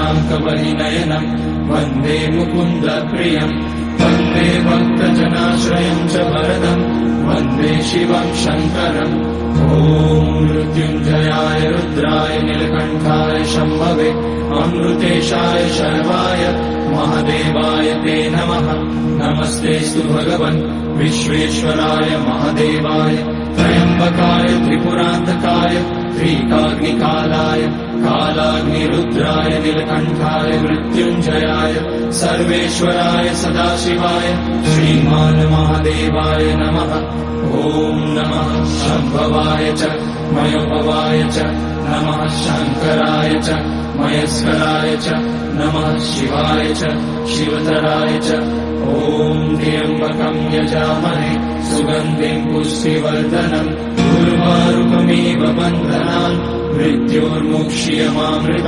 शशाङ्कवलिनयनम् वन्दे मुकुन्दप्रियम् वन्दे भक्तजनाश्रयम् च वरदम् वन्दे शिवम् शङ्करम् ॐ मृत्युञ्जयाय रुद्राय नीलकण्ठाय शम्भवे अमृतेशाय शर्वाय महादेवाय ते नमः। नमस्तेऽस्तु भगवन् विश्वेश्वराय महादेवाय त्र्यम्बकाय त्रिपुरान्तकाय त्रिकाग्निकालाय कालाग्निरुद्राय नीलकण्ठाय मृत्युञ्जयाय सर्वेश्वराय सदाशिवाय श्रीमान् महादेवाय नमः। ॐ नमः शम्भवाय च मयोपवाय च नमः शङ्कराय च मयस्कराय च नमः शिवाय च शिवतराय च ॐ त्र्यम्बकम् यजामहे सुगन्धिम् पुष्टिवर्धनम् उर्वारुकमिव बन्धनान् मृत्योर्मुक्ष्यमामृतम्।